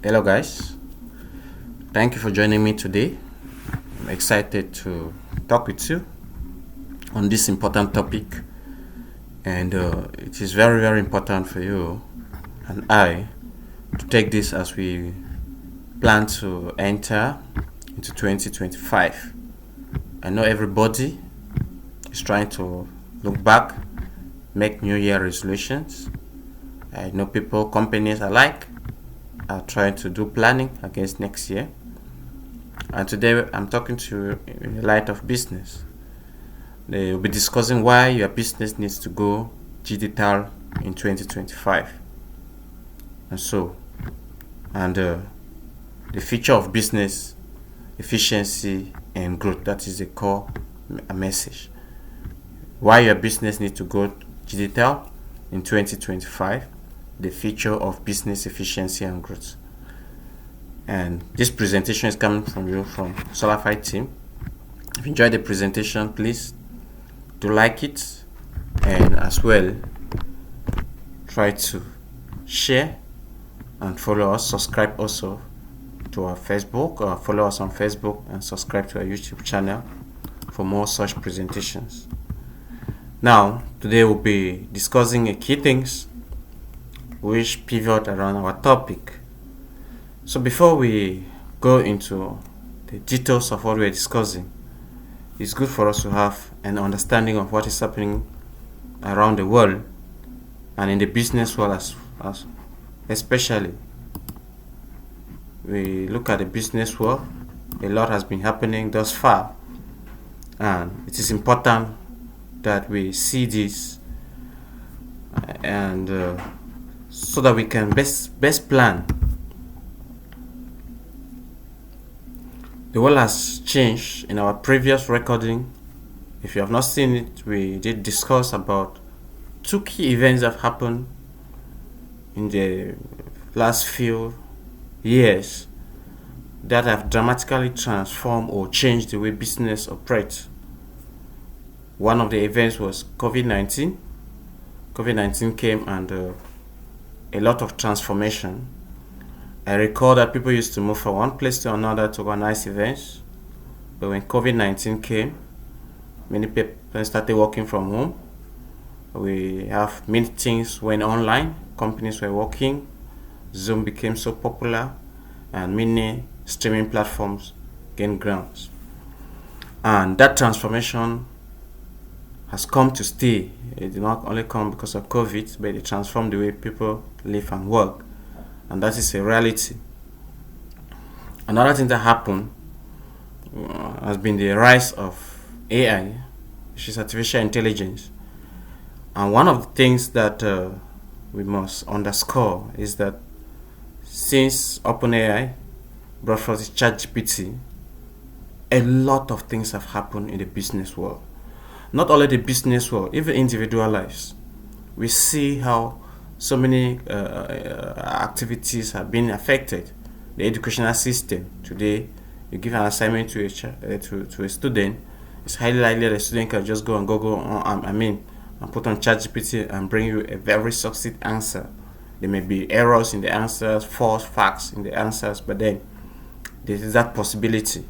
Hello, guys. Thank you for joining me today. I'm excited to talk with you on this important topic, and it is very, very important for you and I to take this as we plan to enter into 2025. I know everybody is trying to look back, make New Year resolutions. I know people, companies alike, are trying to do planning against next year. And today I'm talking to you in the light of business. They will be discussing why your business needs to go digital in 2025. And so, and the future of business, efficiency, and growth. That is the core message. Why your business needs to go digital in 2025, the future of business efficiency and growth. And this presentation is coming from you from Solafide team. If you enjoyed the presentation, please do like it, and as well try to share and follow us. Subscribe also to our Facebook, or follow us on Facebook and subscribe to our YouTube channel for more such presentations. Now, today we'll be discussing key things which pivot around our topic. So before we go into the details of what we're discussing, it's good for us to have an understanding of what is happening around the world and in the business world as especially. We look at the business world, a lot has been happening thus far, and it is important that we see this and so that we can best plan. The world has changed. In our previous recording, if you have not seen it, we did discuss about two key events that happened in the last few years that have dramatically transformed or changed the way business operates. One of the events was COVID-19. COVID-19 came and a lot of transformation. I recall that people used to move from one place to another to organize events. But when COVID-19 came, many people started working from home. We have meetings went online, companies were working, Zoom became so popular, and many streaming platforms gained grounds. And that transformation has come to stay. It did not only come because of COVID, but it transformed the way people live and work. And that is a reality. Another thing that happened has been the rise of AI, which is artificial intelligence. And one of the things that we must underscore is that since OpenAI brought forth ChatGPT, a lot of things have happened in the business world. Not only the business world, even individual lives. We see how so many activities have been affected. The educational system today, you give an assignment to a student, it's highly likely the student can just go and and put on ChatGPT and bring you a very succinct answer. There may be errors in the answers, false facts in the answers, but then there is that possibility.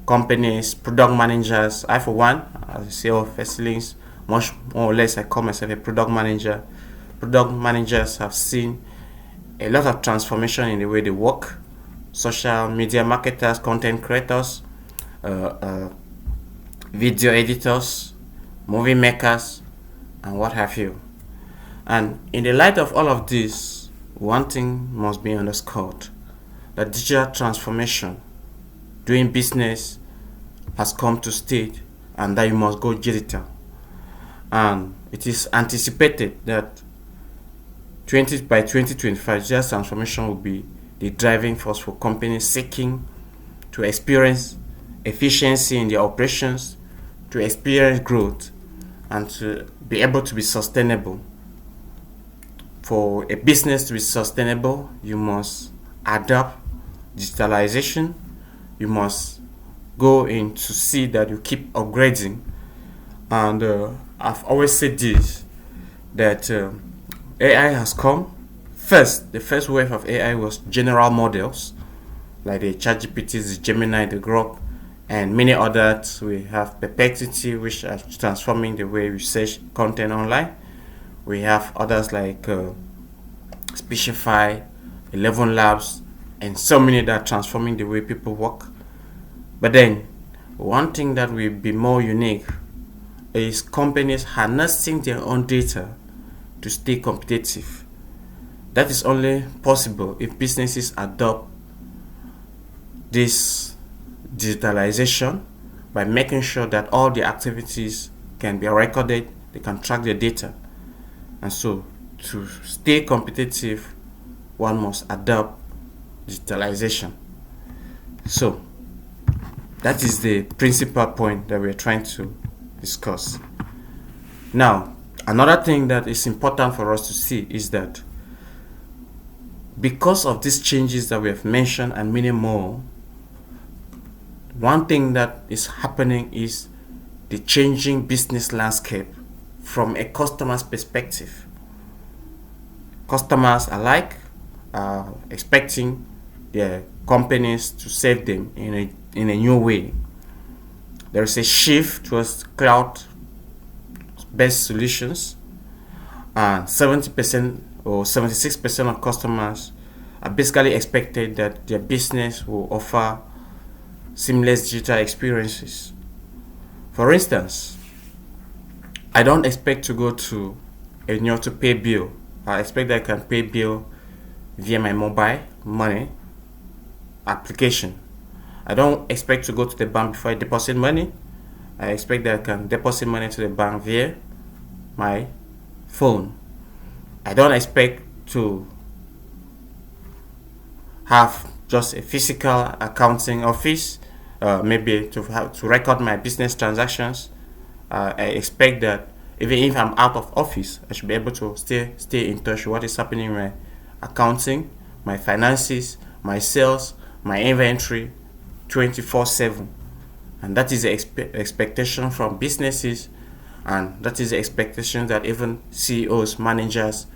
Companies, product managers, I for one, as a CEO of First, much more or less I call myself a product manager. Product managers have seen a lot of transformation in the way they work. Social media marketers, content creators, video editors, movie makers, and what have you. And in the light of all of this, one thing must be underscored: that digital transformation, doing business, has come to stay, and that you must go digital. And it is anticipated that by 2025, digital transformation will be the driving force for companies seeking to experience efficiency in their operations, to experience growth, and to be able to be sustainable. For a business to be sustainable, you must adopt digitalization. You must go in to see that you keep upgrading. And I've always said this, that AI has come the first wave of AI was general models like the ChatGPTs, the Gemini, the Grok, and many others. We have Perplexity, which are transforming the way we search content online. We have others like Speechify, 11 Labs, and so many that are transforming the way people work. But then, one thing that will be more unique is companies harnessing their own data to stay competitive. That is only possible if businesses adopt this digitalization by making sure that all the activities can be recorded, they can track the data. And so, to stay competitive, one must adopt digitalization. So, that is the principal point that we're trying to discuss. Now, another thing that is important for us to see is that because of these changes that we have mentioned and many more, one thing that is happening is the changing business landscape from a customer's perspective. Customers alike are expecting their companies to serve them in a new way. There is a shift towards cloud-based solutions, and 70% or 76% of customers are basically expected that their business will offer seamless digital experiences. For instance, I don't expect to go to to pay bill. I expect that I can pay bill via my mobile money application. I don't expect to go to the bank before I deposit money. I expect that I can deposit money to the bank via my phone. I don't expect to have just a physical accounting office, maybe to record my business transactions. I expect that even if I'm out of office, I should be able to stay in touch with what is happening in my accounting, my finances, my sales, my inventory, 24/7. And that is the expectation from businesses, and that is the expectation that even CEOs, managers,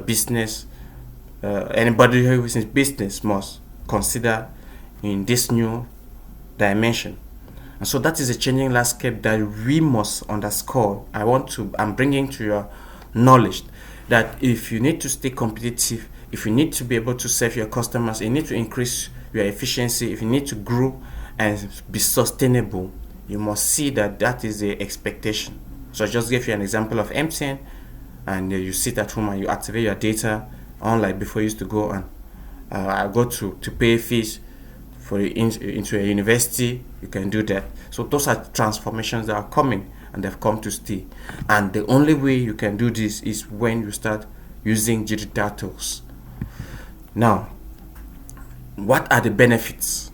business, anybody who is in business must consider in this new dimension. And so that is a changing landscape that we must underscore. I'm bringing to your knowledge that if you need to stay competitive, if you need to be able to serve your customers, you need to increase your efficiency, if you need to grow and be sustainable, you must see that that is the expectation. So I just gave you an example of MTN, and you sit at home and you activate your data, unlike before you used to go and I go to pay fees for into a university. You can do that. So those are transformations that are coming, and they've come to stay. And the only way you can do this is when you start using digital tools. Now, what are the benefits?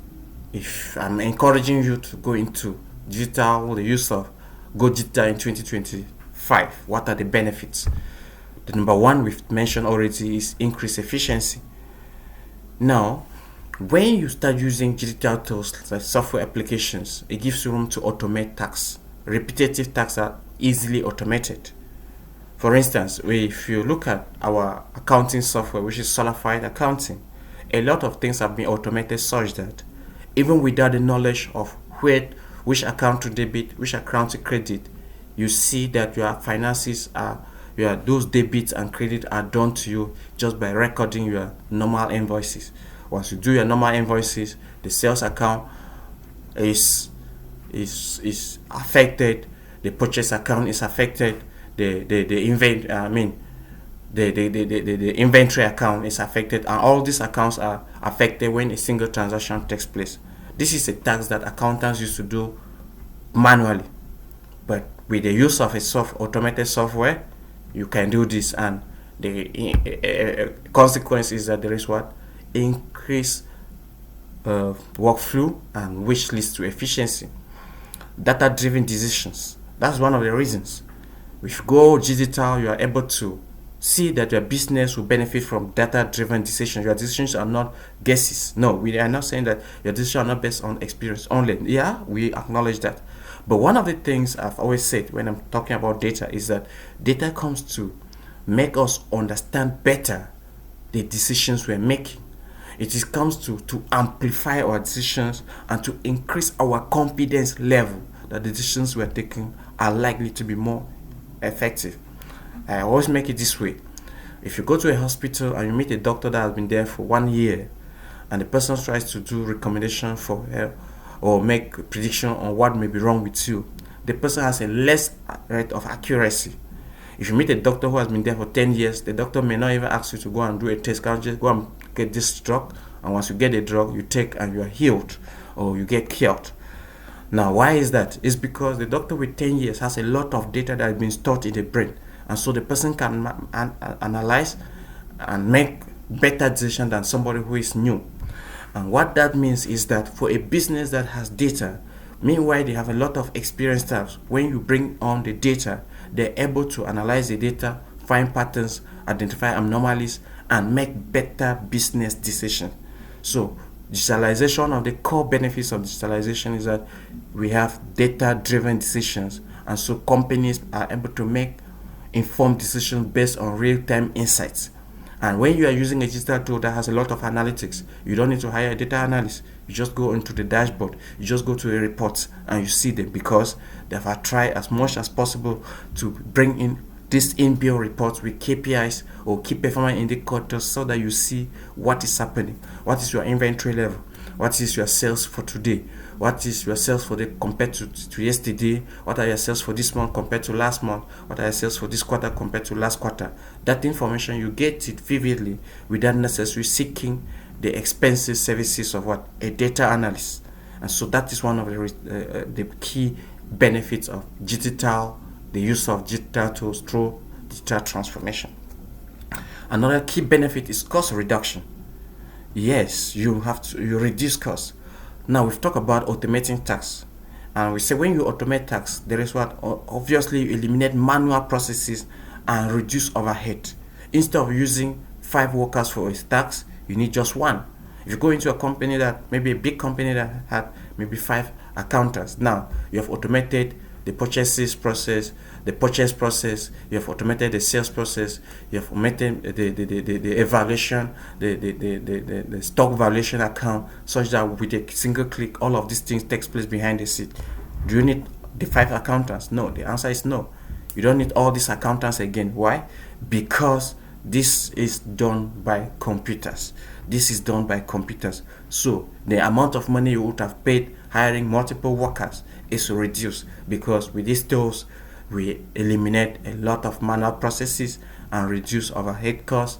If I'm encouraging you to go into digital, the use of go digital in 2025, what are the benefits? The number one we've mentioned already is increased efficiency. Now, when you start using digital tools like software applications, it gives you room to automate tasks. Repetitive tasks are easily automated. For instance, if you look at our accounting software, which is Solafide accounting, a lot of things have been automated such that even without the knowledge of which account to debit, which account to credit, you see that your finances those debits and credit are done to you just by recording your normal invoices. Once you do your normal invoices, the sales account is affected, the purchase account is affected, the inventory account is affected, and all these accounts are affected when a single transaction takes place. This is a task that accountants used to do manually, but with the use of automated software, you can do this, and the consequence is that there is increase workflow, and which leads to efficiency. Data-driven decisions. That's one of the reasons. If you go digital, you are able to see that your business will benefit from data-driven decisions. Your decisions are not guesses. No, we are not saying that your decisions are not based on experience only. Yeah, we acknowledge that. But one of the things I've always said when I'm talking about data is that data comes to make us understand better the decisions we're making. Comes to amplify our decisions and to increase our confidence level that the decisions we're taking are likely to be more effective. I always make it this way. If you go to a hospital and you meet a doctor that has been there for 1 year, and the person tries to do recommendation for help or make prediction on what may be wrong with you, the person has a less rate of accuracy. If you meet a doctor who has been there for 10 years, the doctor may not even ask you to go and do a test. Can just go and get this drug, and once you get the drug, you take and you are healed or you get cured. Now, why is that? It's because the doctor with 10 years has a lot of data that has been stored in the brain, and so the person can analyze and make better decisions than somebody who is new. And what that means is that for a business that has data, meanwhile they have a lot of experienced staff, when you bring on the data, they're able to analyze the data, find patterns, identify anomalies, and make better business decisions. So digitalization, of the core benefits of digitalization is that we have data-driven decisions, and so companies are able to make informed decisions based on real-time insights. And when you are using a digital tool that has a lot of analytics, you don't need to hire a data analyst. You just go into the dashboard, you just go to the reports, and you see them, because they have tried as much as possible to bring in these inbuilt reports with KPIs or key performance indicators, so that you see what is happening. What is your inventory level? What is your sales for today? What is your sales for the compared to yesterday? What are your sales for this month compared to last month? What are your sales for this quarter compared to last quarter? That information, you get it vividly without necessarily seeking the expensive services of what? A data analyst. And so that is one of the key benefits of the use of digital tools through digital transformation. Another key benefit is cost reduction. Yes, you reduce costs. Now we've talked about automating tasks, and we say when you automate tasks, there is what? Obviously you eliminate manual processes and reduce overhead. Instead of using 5 workers for a task, you need just 1. If you go into a company that, maybe a big company that had maybe 5 accountants, now you have automated the purchase process, you have automated the sales process, you have automated the evaluation, the stock valuation account, such that with a single click, all of these things takes place behind the scene. Do you need the 5 accountants? No, the answer is no. You don't need all these accountants again. Why? Because this is done by computers. So the amount of money you would have paid hiring multiple workers is reduced, because with these tools we eliminate a lot of manual processes and reduce overhead costs,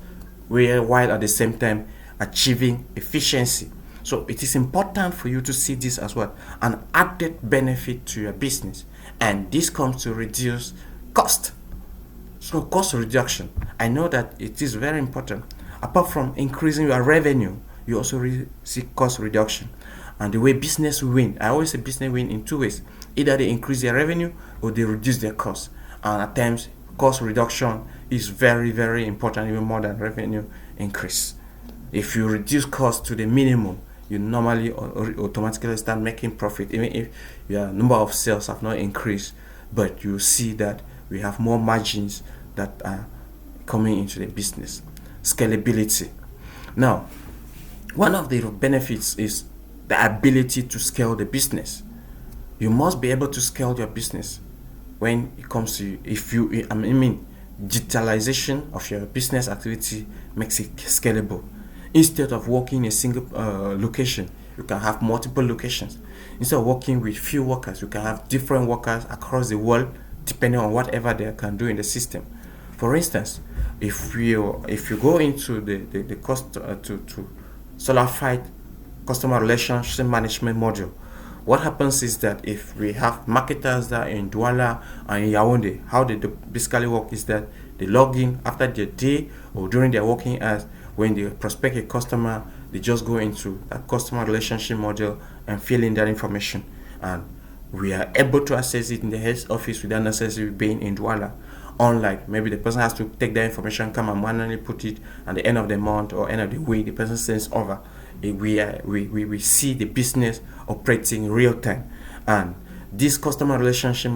while at the same time achieving efficiency. So it is important for you to see this as well, an added benefit to your business, and this comes to reduce cost. So cost reduction, I know that it is very important. Apart from increasing your revenue, you also see cost reduction. And the way business win, I always say business win in 2 ways. Either they increase their revenue or they reduce their costs. And at times, cost reduction is very, very important, even more than revenue increase. If you reduce cost to the minimum, you normally automatically start making profit, even if your number of sales have not increased. But you see that we have more margins that are coming into the business. Scalability. Now, one of the benefits is the ability to scale the business. You must be able to scale your business when it comes to, digitalization of your business activity makes it scalable. Instead of working in a single location, you can have multiple locations. Instead of working with few workers, you can have different workers across the world, depending on whatever they can do in the system. For instance, if you go into the cost to Solafide customer relationship management module, what happens is that if we have marketers that are in Douala and in Yaoundé, how they basically work is that they log in after their day or during their working hours. When they prospect a customer, they just go into that customer relationship module and fill in that information, and we are able to access it in the head office without necessarily being in Douala. Unlike maybe the person has to take that information, come and manually put it at the end of the month or end of the week, the person sends over. We see the business operating in real time. And this customer relationship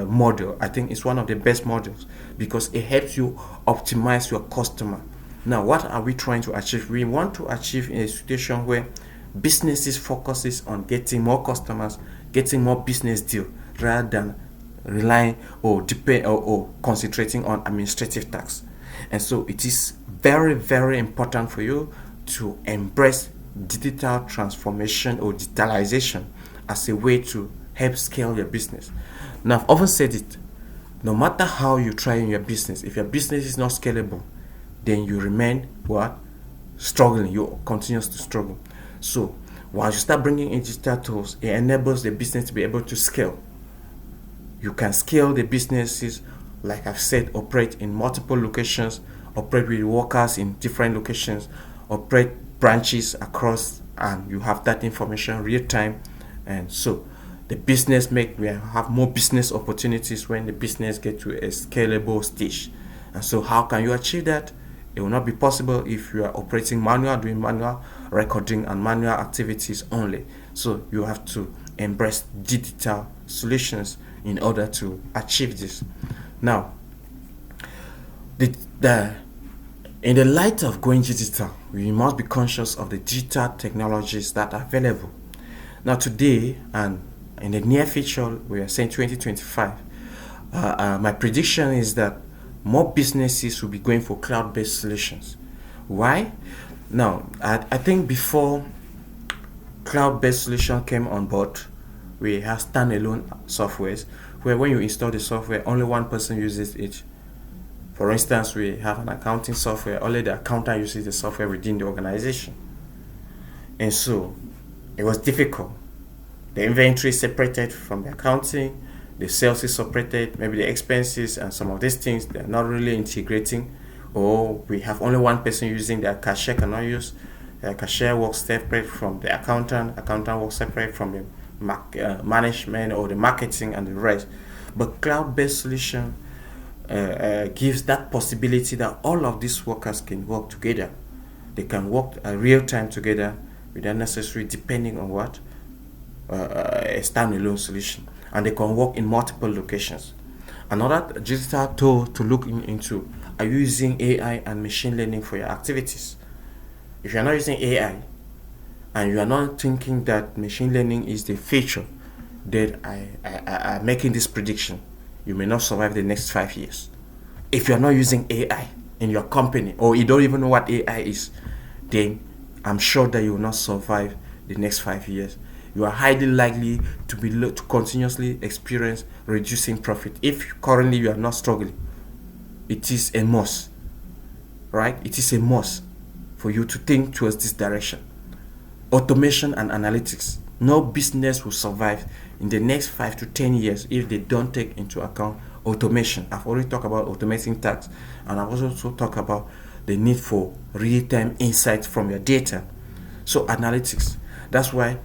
model, I think, is one of the best models, because it helps you optimize your customer. Now, what are we trying to achieve? We want to achieve in a situation where businesses focuses on getting more customers, getting more business deal, rather than relying or depend or concentrating on administrative tax. And so it is very, very important for you to embrace digital transformation or digitalization as a way to help scale your business. Now, I've often said it, no matter how you try in your business, if your business is not scalable, then you remain what? Struggling. You continue to struggle. So once you start bringing in digital tools, it enables the business to be able to scale. You can scale the businesses, like I've said, operate in multiple locations, operate with workers in different locations, operate branches across, and you have that information real time. And so the business we have more business opportunities when the business get to a scalable stage. And so how can you achieve that? It will not be possible if you are operating manual, doing manual recording and manual activities only. So you have to embrace digital solutions in order to achieve this. Now, in the light of going digital, we must be conscious of the digital technologies that are available. Now, today and in the near future, we are saying 2025, my prediction is that more businesses will be going for cloud-based solutions. Why? Now, I think before cloud-based solution came on board, we have standalone softwares where when you install the software, only one person uses it. For instance, we have an accounting software, only the accountant uses the software within the organization. And so it was difficult. The inventory is separated from the accounting, the sales is separated, maybe the expenses and some of these things, they're not really integrating. Or we have only one person using the cashier cannot use. The cashier works separate from the accountant works separate from the management or the marketing and the rest. But cloud-based solution gives that possibility that all of these workers can work together. They can work real time together without necessarily depending on what a standalone solution, and they can work in multiple locations. Another digital tool to look into: are you using AI and machine learning for your activities? If you're not using AI and you are not thinking that machine learning is the future, then I'm making this prediction: you may not survive the next 5 years. If you're not using AI in your company, or you don't even know what AI is, then I'm sure that you will not survive the next 5 years. You are highly likely to continuously experience reducing profit. If currently you are not struggling, it is a must, right? It is a must for you to think towards this direction. Automation and analytics. No business will survive in the next 5 to 10 years if they don't take into account automation. I've already talked about automating tasks, and I've also talked about the need for real-time insights from your data. So analytics. That's why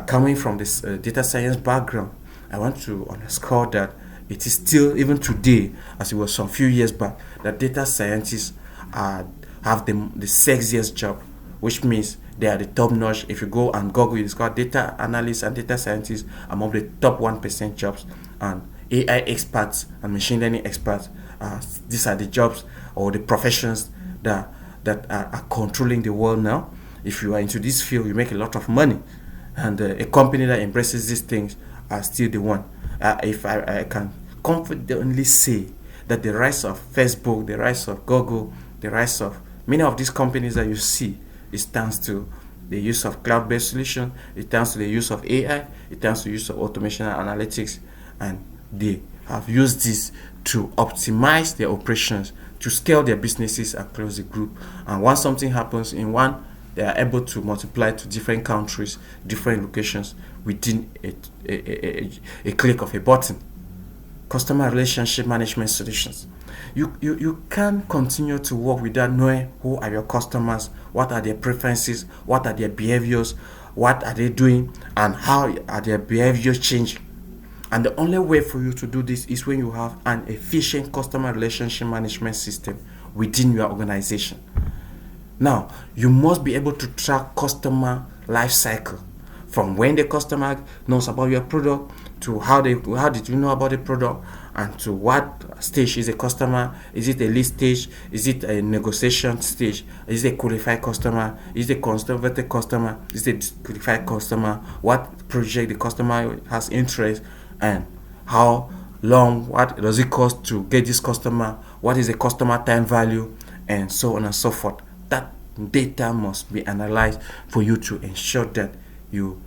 coming from this data science background, I want to underscore that it is still, even today, as it was some few years back, that data scientists have the sexiest job, which means they are the top notch. If you go and Google, it's called data analysts and data scientists among the top 1% jobs, and AI experts and machine learning experts. These are the jobs or the professions that are controlling the world now. If you are into this field, you make a lot of money, and a company that embraces these things are still the one. If I can confidently say that the rise of Facebook, the rise of Google, the rise of many of these companies that you see, it stands to the use of cloud-based solution, it stands to the use of AI, it stands to the use of automation and analytics, and they have used this to optimize their operations, to scale their businesses across the group. And once something happens in one, they are able to multiply to different countries, different locations within a click of a button. Customer relationship management solutions. You can't continue to work without knowing who are your customers, what are their preferences, what are their behaviors, what are they doing, and how are their behaviors changing. And the only way for you to do this is when you have an efficient customer relationship management system within your organization. Now, you must be able to track customer life cycle, from when the customer knows about your product to how did you know about the product, and to what stage is a customer. Is it a lead stage? Is it a negotiation stage? Is it a qualified customer? Is it a conservative customer? Is it a disqualified customer? What project the customer has interest, and how long, what does it cost to get this customer? What is the customer time value, and so on and so forth. That data must be analyzed for you to ensure that you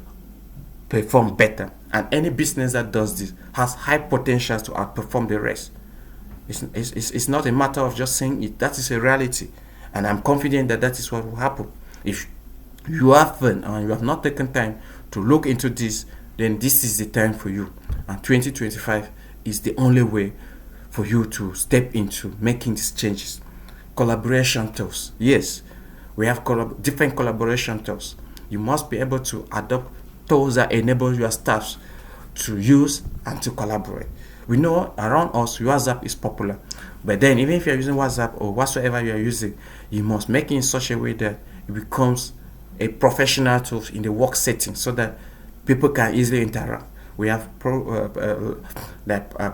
perform better. And any business that does this has high potential to outperform the rest. It's not a matter of just saying it. That is a reality. And I'm confident that that is what will happen. If you haven't and you have not taken time to look into this, then this is the time for you. And 2025 is the only way for you to step into making these changes. Collaboration tools. Yes, we have different collaboration tools. You must be able to adopt tools that enable your staffs to use and to collaborate. We know around us WhatsApp is popular, but then even if you're using WhatsApp or whatsoever you're using, you must make it in such a way that it becomes a professional tool in the work setting so that people can easily interact. We have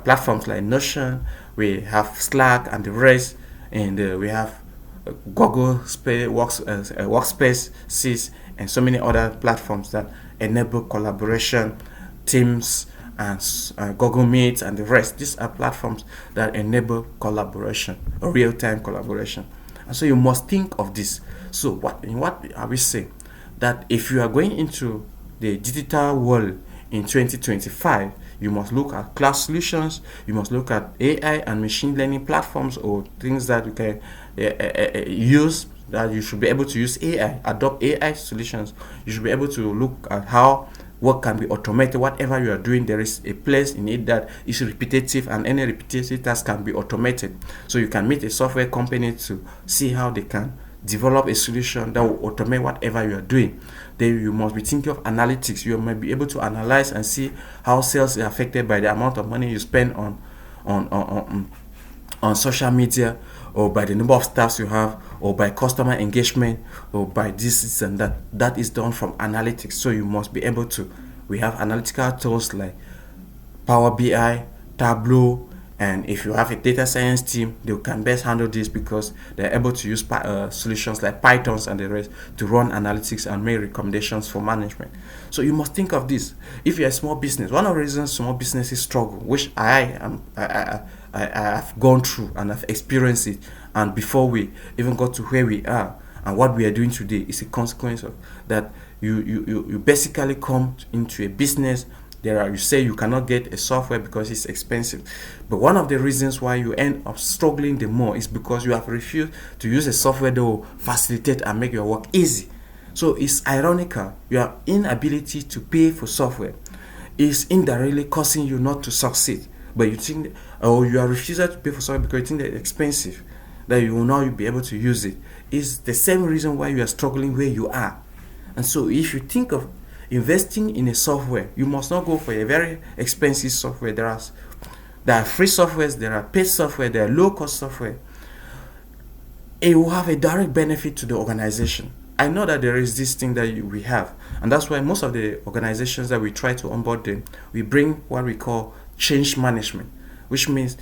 platforms like Notion, we have Slack and the rest, and we have Google Workspaces, and so many other platforms that enable collaboration, Teams, and Google Meet, and the rest. These are platforms that enable collaboration, real-time collaboration. And so you must think of this. So what are we saying? That if you are going into the digital world in 2025, you must look at cloud solutions, you must look at AI and machine learning platforms or things that you can use, that you should be able to use AI, adopt AI solutions. You should be able to look at how work can be automated. Whatever you are doing, there is a place in it that is repetitive, and any repetitive task can be automated. So you can meet a software company to see how they can develop a solution that will automate whatever you are doing. Then you must be thinking of analytics. You might be able to analyze and see how sales are affected by the amount of money you spend on social media, or by the number of staffs you have, or by customer engagement, or by this and that. That is done from analytics. So you must be able to. We have analytical tools like Power BI, Tableau, and if you have a data science team, they can best handle this because they're able to use solutions like Pythons and the rest to run analytics and make recommendations for management. So you must think of this. If you're a small business, one of the reasons small businesses struggle, which I have gone through and I've experienced it, and before we even got to where we are and what we are doing today, is a consequence of that. You basically come into a business. You say you cannot get a software because it's expensive. But one of the reasons why you end up struggling the more is because you have refused to use a software that will facilitate and make your work easy. So it's ironical. Your inability to pay for software is indirectly causing you not to succeed. But you think, or you are refusing to pay for software because you think that it's expensive, that you will not be able to use it. It's the same reason why you are struggling where you are. And so if you think of investing in a software, you must not go for a very expensive software. There are free softwares, there are paid software, there are low cost software. It will have a direct benefit to the organization. I know that there is this thing that we have, and that's why most of the organizations that we try to onboard them, we bring what we call change management, which means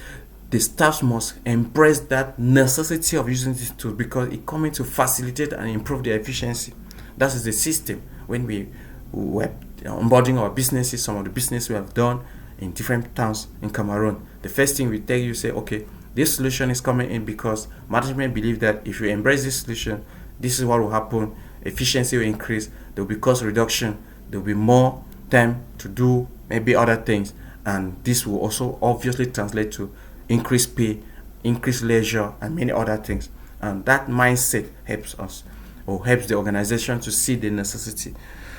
the staff must embrace that necessity of using this tool because it comes to facilitate and improve their efficiency. That is the system. When we were onboarding our businesses, some of the business we have done in different towns in Cameroon, the first thing we tell you, say, okay, this solution is coming in because management believe that if you embrace this solution, this is what will happen. Efficiency will increase, there will be cost reduction, there will be more time to do maybe other things, and this will also obviously translate to increased pay, increased leisure, and many other things. And that mindset helps us, or helps the organization to see the necessity.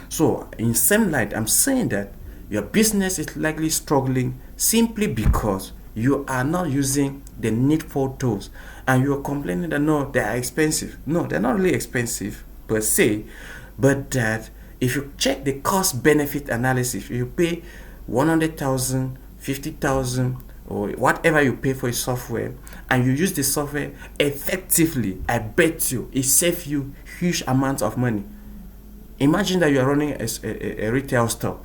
So in same light, I'm saying that your business is likely struggling simply because you are not using the needful tools, and you are complaining that no, they are expensive. No, they're not really expensive per se, but that if you check the cost benefit analysis, if you pay 100,000, 50,000, or whatever you pay for a software, and you use the software effectively, I bet you it saves you huge amounts of money. Imagine that you are running a retail store,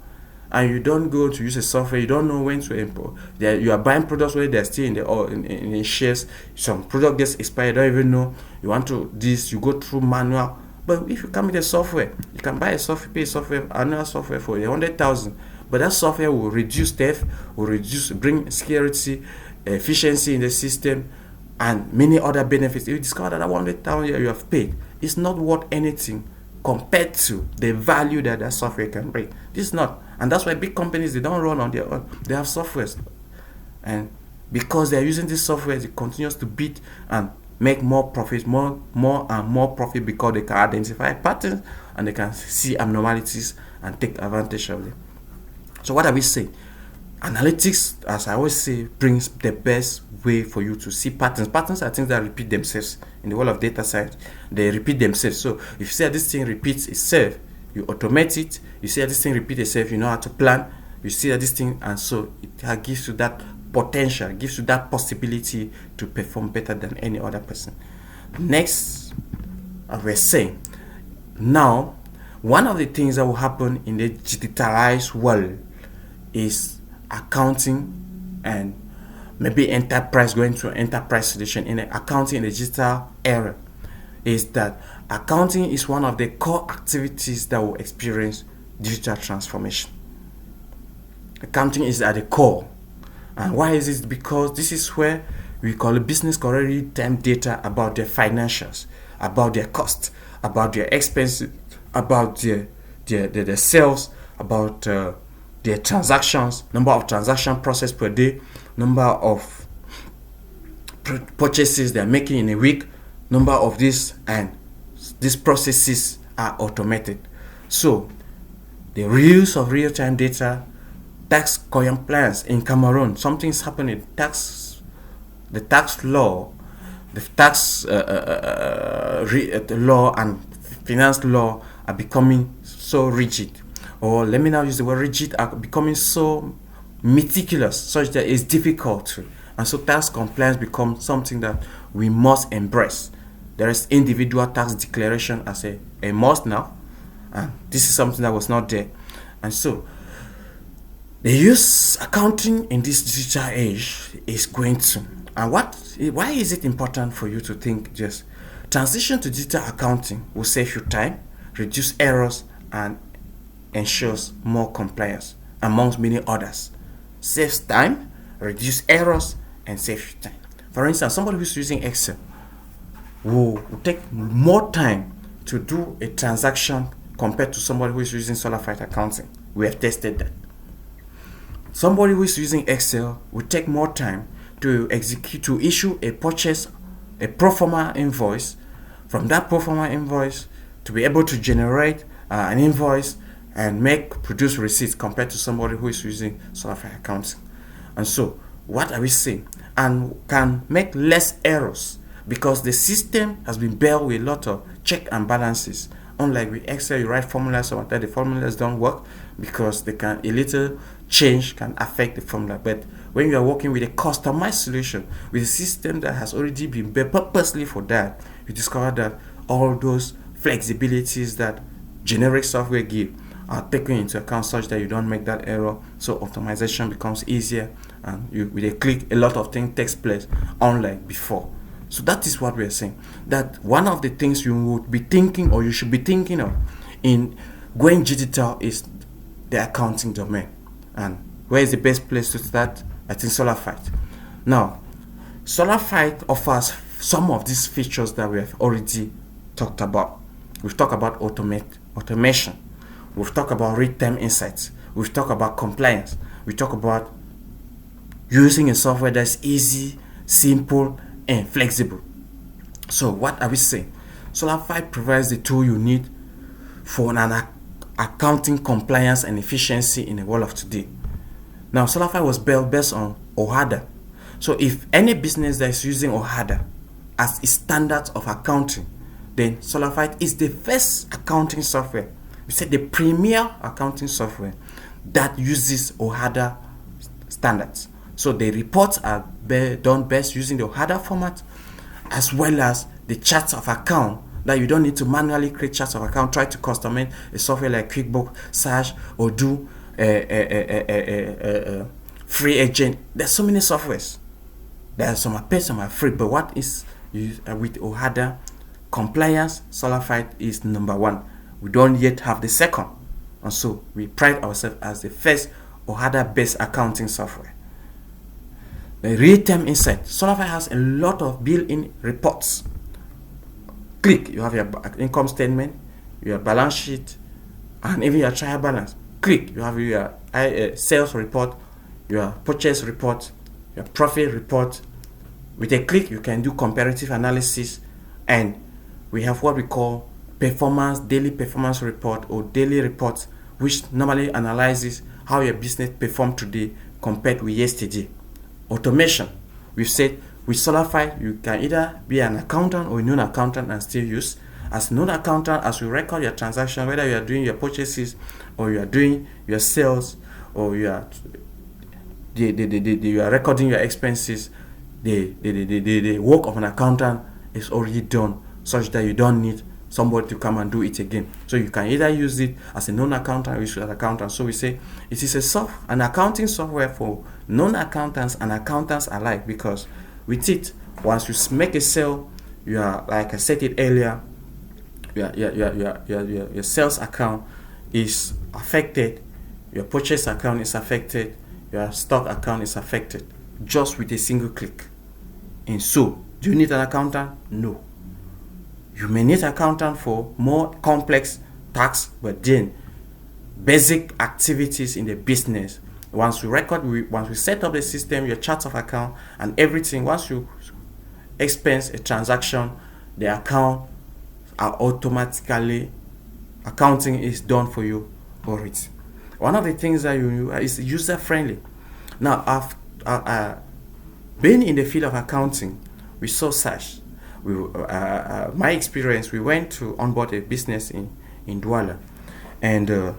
and you don't go to use a software, you don't know when to import. You are buying products where they're still in the in shares. Some product gets expired, you don't even know. You want to this, you go through manual. But if you come with a software, you can buy a software, pay a software, another software for 100,000. But that software will reduce theft, bring security, efficiency in the system, and many other benefits. If you discover that 100,000 you have paid is not worth anything compared to the value that that software can bring. This is not, and that's why big companies, they don't run on their own. They have softwares, and because they are using this software, it continues to beat and make more profit, more and more profit, because they can identify patterns and they can see abnormalities and take advantage of them. So what are we saying? Analytics, as I always say, brings the best way for you to see patterns. Patterns are things that repeat themselves. In the world of data science, they repeat themselves. So if you see that this thing repeats itself, you automate it. You see that this thing repeats itself, you know how to plan. You see that this thing, and so it gives you that potential, gives you that possibility to perform better than any other person. Next, as we're saying, now, one of the things that will happen in the digitalized world is accounting, and maybe enterprise, going to enterprise solution in the accounting in the digital era, is that accounting is one of the core activities that will experience digital transformation. Accounting is at the core. And why is it? Because this is where we call it business correctly time data about their financials, about their cost, about their expenses, about their sales, about their transactions, number of transaction process per day, number of purchases they're making in a week, number of this, and these processes are automated. So the use of real-time data, tax compliance in Cameroon, something's happening. The tax law, the tax law and finance law are becoming so rigid, or let me now use the word rigid, are becoming so meticulous, such that it's difficult to. And so tax compliance becomes something that we must embrace. There is individual tax declaration as a must now, and this is something that was not there. And so the use accounting in this digital age is going to, and why is it important for you to think just transition to digital accounting will save you time, reduce errors, and ensures more compliance, amongst many others. Saves time, reduce errors, and saves you time. For instance, somebody who's using Excel will take more time to do a transaction compared to somebody who is using Solafide accounting. We have tested that. Somebody who is using Excel will take more time to issue a purchase, a pro forma invoice. From that pro forma invoice, to be able to generate an invoice and produce receipts, compared to somebody who is using Solafide accounting. And so, what are we saying? And can make less errors, because the system has been built with a lot of check and balances. Unlike with Excel, you write formulas, so that the formulas don't work because a little change can affect the formula. But when you are working with a customized solution, with a system that has already been built purposely for that, you discover that all those flexibilities that generic software give are taken into account, such that you don't make that error. So optimization becomes easier, and with a click, a lot of things takes place, unlike before. So that is what we are saying. That one of the things you would be thinking, or you should be thinking of, in going digital is the accounting domain. And where is the best place to start? I think Solafide. Now, Solafide offers some of these features that we have already talked about. We've talked about automation. We've talked about real-time insights. We've talked about compliance. We talk about using a software that's easy, simple, and flexible. So what are we saying? Solafide provides the tool you need for an accounting compliance and efficiency in the world of today. Now, Solafide was built based on OHADA. So if any business that is using OHADA as a standard of accounting, then Solafide is the first accounting software. We said the premier accounting software that uses OHADA standards. So the reports are done best using the OHADA format, as well as the charts of account, that you don't need to manually create charts of account, try to customize a software like QuickBooks, Sage, or do free agent. There's so many softwares. There are some are paid, some are free. But what is with OHADA compliance? Solafide is number one. We don't yet have the second, and so we pride ourselves as the first OHADA-based accounting software. The real-time insight. Solafide has a lot of built-in reports. Click, you have your income statement, your balance sheet, and even your trial balance. Click, you have your sales report, your purchase report, your profit report. With a click, you can do comparative analysis, and we have what we call daily performance report or daily reports, which normally analyzes how your business performed today compared with yesterday. Automation. We've said with Solafide, you can either be an accountant or a non-accountant and still use. As non-accountant, as you record your transaction, whether you are doing your purchases or you are doing your sales or you are recording your expenses, the work of an accountant is already done, such that you don't need somebody to come and do it again. So you can either use it as a non-accountant or use it as an accountant. So we say it is an accounting software for non-accountants and accountants alike, because with it, once you make a sale, you are, like I said it earlier, your sales account is affected, your purchase account is affected, your stock account is affected, just with a single click. And so, do you need an accountant? No. You may need an accountant for more complex tasks, but then basic activities in the business. Once we set up the system, your chart of account and everything, once you expense a transaction, the account are automatically, accounting is done for you already. One of the things that you is user friendly. Now, I've been in the field of accounting, we saw such. My experience, we went to onboard a business in Douala, and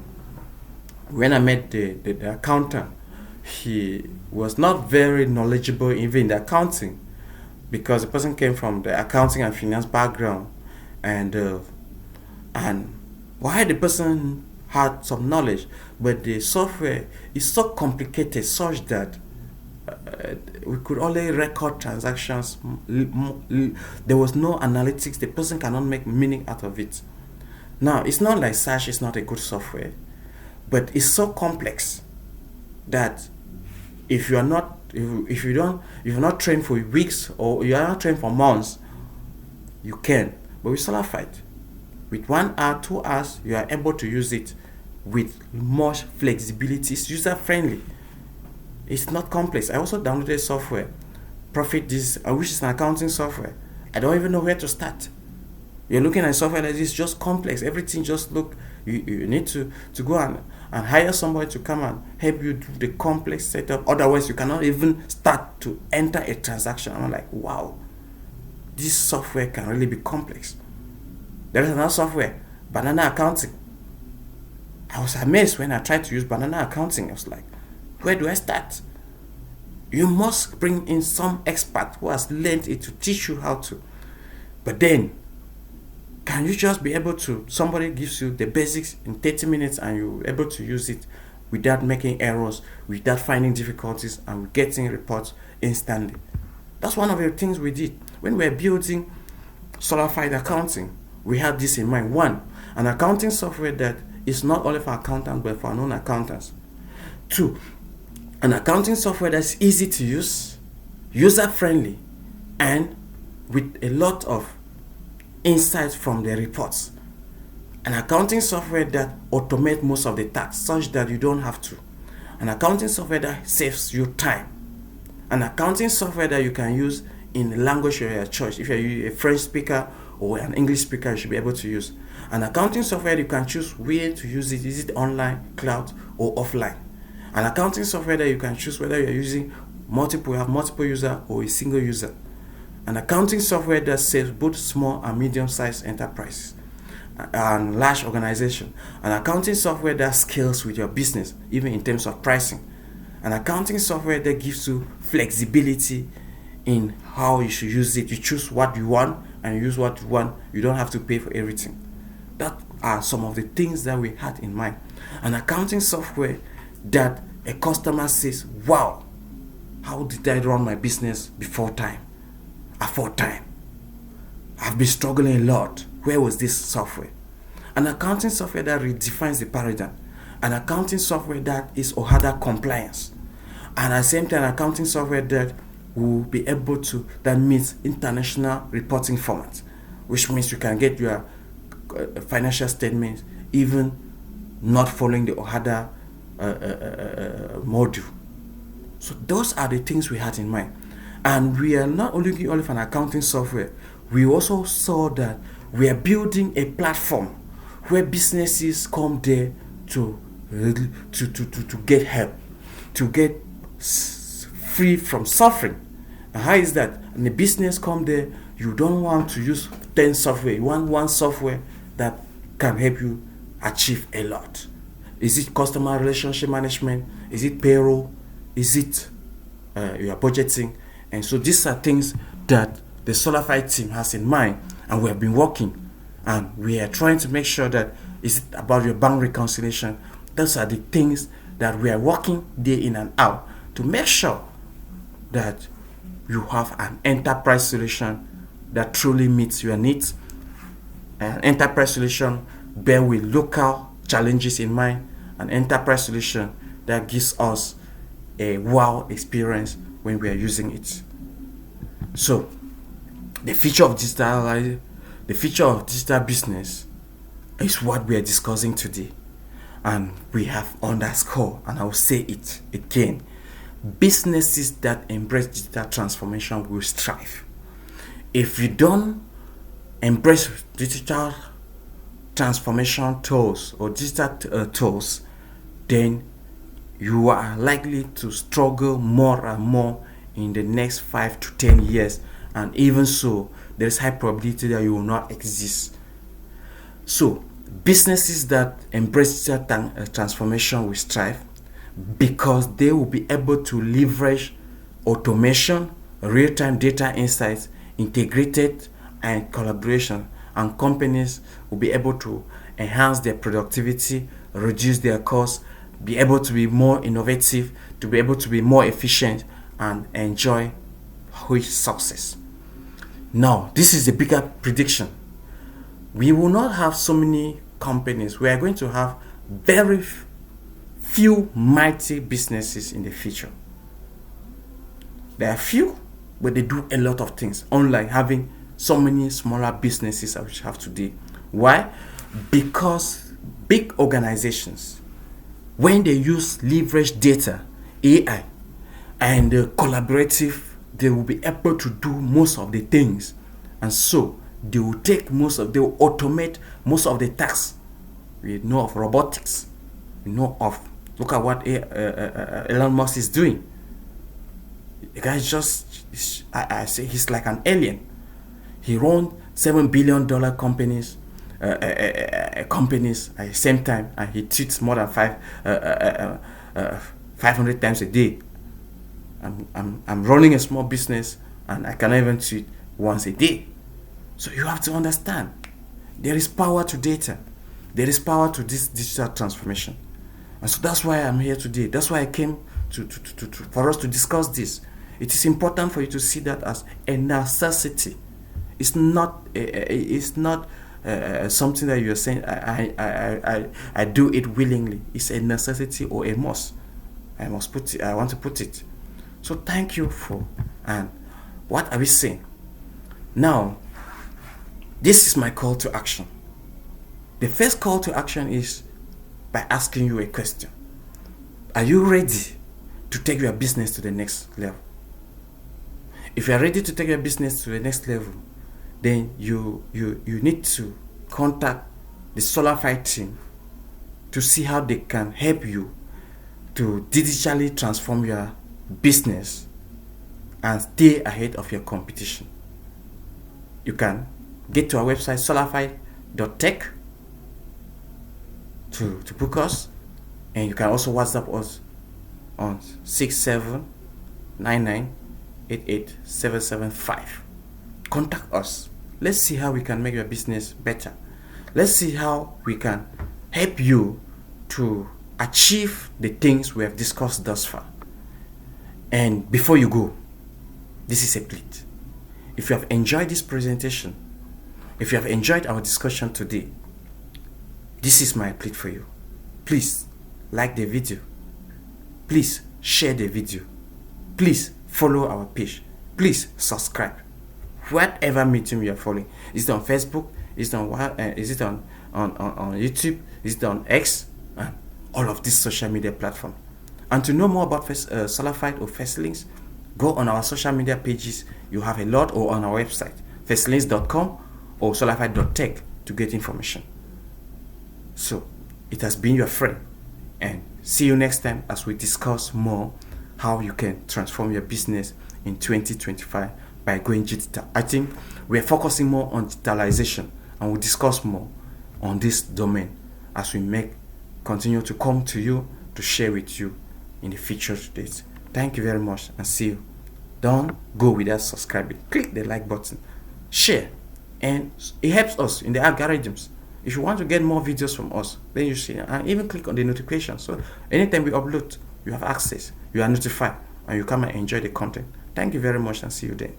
when I met the accountant, he was not very knowledgeable even in the accounting, because the person came from the accounting and finance background, and while the person had some knowledge, but the software is so complicated such that we could only record transactions. There was no analytics. The person cannot make meaning out of it. Now, it's not like Sash is not a good software, but it's so complex that if you're not trained for weeks or you are not trained for months, you can. But with Solafide, with 1 hour, 2 hours, you are able to use it with much flexibility. It's user friendly. It's not complex. I also downloaded software, which is an accounting software. I don't even know where to start. You're looking at software that is just complex. Everything just look. You need to go and hire somebody to come and help you do the complex setup. Otherwise, you cannot even start to enter a transaction. I'm like, wow, this software can really be complex. There is another software, Banana Accounting. I was amazed when I tried to use Banana Accounting. I was like, where do I start? You must bring in some expert who has learned it to teach you how to. But then, can you just be able to, somebody gives you the basics in 30 minutes and you're able to use it without making errors, without finding difficulties, and getting reports instantly? That's one of the things we did. When we were building Solafide accounting, we had this in mind. One, an accounting software that is not only for accountants but for non-accountants. Two, an accounting software that's easy to use, user-friendly, and with a lot of insights from the reports. An accounting software that automates most of the tasks such that you don't have to. An accounting software that saves you time. An accounting software that you can use in the language of your choice. If you're a French speaker or an English speaker, you should be able to use. An accounting software you can choose where to use it. Is it online, cloud, or offline? An accounting software that you can choose whether you're using multiple user or a single user. An accounting software that saves both small and medium-sized enterprises and large organizations. An accounting software that scales with your business, even in terms of pricing. An accounting software that gives you flexibility in how you should use it. You choose what you want and you use what you want. You don't have to pay for everything. That are some of the things that we had in mind. An accounting software that a customer says, wow, how did I run my business before time? Afford time. I've been struggling a lot. Where was this software? An accounting software that redefines the paradigm. An accounting software that is OHADA compliance. And at the same time, accounting software that will be able to, that meets international reporting format, which means you can get your financial statements even not following the OHADA module. So those are the things we had in mind. And we are not only looking only for an accounting software, we also saw that we are building a platform where businesses come there to get help, to get free from suffering. And how is that? And the business come there, you don't want to use 10 software, you want one software that can help you achieve a lot. Is it customer relationship management? Is it payroll? Is it your budgeting? And so these are things that the Solafide team has in mind, and we have been working, and we are trying to make sure that is it about your bank reconciliation. Those are the things that we are working day in and out to make sure that you have an enterprise solution that truly meets your needs. An enterprise solution bear with local challenges in mind, an enterprise solution that gives us a wow experience when we are using it. So the future of digital business is what we are discussing today, and we have underscored, and I will say it again, businesses that embrace digital transformation will strive. If you don't embrace digital transformation tools or digital tools, then you are likely to struggle more and more in the next 5 to 10 years, and even so, there is high probability that you will not exist. So, businesses that embrace digital transformation will strive because they will be able to leverage automation, real-time data insights, integrated and collaboration, and companies will be able to enhance their productivity, reduce their costs, be able to be more innovative, to be able to be more efficient, and enjoy huge success. Now, this is a bigger prediction. We will not have so many companies. We are going to have very few mighty businesses in the future. There are few, but they do a lot of things, unlike having so many smaller businesses that we have today. Why? Because big organizations, when they use leverage data, AI, and collaborative, they will be able to do most of the things, and so they will automate most of the tasks. We know of robotics. We know of, look at what Elon Musk is doing. The guy I say he's like an alien. He runs $7 billion companies at the same time, and he tweets more than 500 times a day. I'm running a small business, and I cannot even tweet once a day. So you have to understand, there is power to data. There is power to this digital transformation. And so that's why I'm here today. That's why I came for us to discuss this. It is important for you to see that as a necessity. It's not something that you're saying, I do it willingly. It's a necessity or a must. I want to put it. So thank you and what are we saying? Now, this is my call to action. The first call to action is by asking you a question. Are you ready to take your business to the next level? If you are ready to take your business to the next level, then you need to contact the Solafide team to see how they can help you to digitally transform your business and stay ahead of your competition. You can get to our website solafide.tech to book us, and you can also WhatsApp us on 6799888775. Contact us. Let's see how we can make your business better. Let's see how we can help you to achieve the things we have discussed thus far. And before you go, this is a plea. If you have enjoyed this presentation, if you have enjoyed our discussion today, this is my plea for you. Please like the video. Please share the video. Please follow our page. Please subscribe. Whatever medium you are following. Is it on Facebook? Is it on YouTube? Is it on X? All of these social media platforms. And to know more about Solafide or Firstlinks, go on our social media pages. You have a lot, or on our website, firstlinks.com or solafide.tech, to get information. So, it has been your friend, and see you next time as we discuss more how you can transform your business in 2025 by going digital. I think we are focusing more on digitalization, and we'll discuss more on this domain as we continue to come to you to share with you in the future days. Thank you very much, and see you. Don't go without subscribing. Click the like button, share, and it helps us in the algorithms. If you want to get more videos from us, then you see, and even click on the notification. So anytime we upload, you have access, you are notified, and you come and enjoy the content. Thank you very much, and see you then.